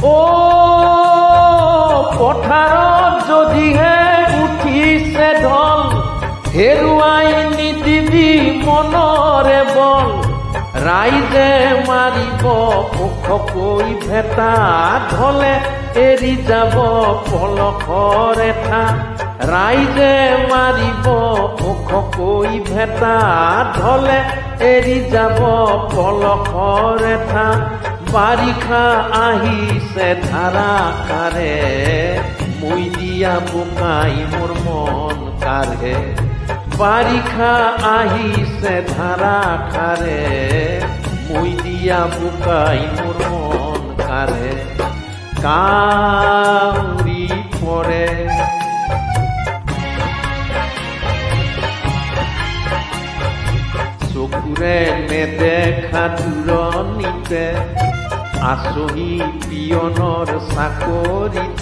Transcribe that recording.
ও পথাৰত যদিহে উঠিছে ঢল, হেৰুৱাই নিদিবি মনৰে বল। ৰাইজে মাৰিব ওখকৈ ভেটা, ঢলে এৰি যাব পলসৰ এঠা। ৰাইজে মাৰিব ওখকৈ ভেটা, ঢলে এৰি যাব পলসৰ এঠা। বাৰিষা আহিছে ধাৰাসাৰে, মই দিয়া বোকাই মোৰ মন কাঢ়ে। বাৰিষা আহিছে ধাৰাসাৰে, মই দিয়া বোকাই মোৰ মন কাঢ়ে। কাউৰী পৰে চকুৰে নেদেখা দূৰণিতে, আছহি পিয়নৰ চাকৰিত।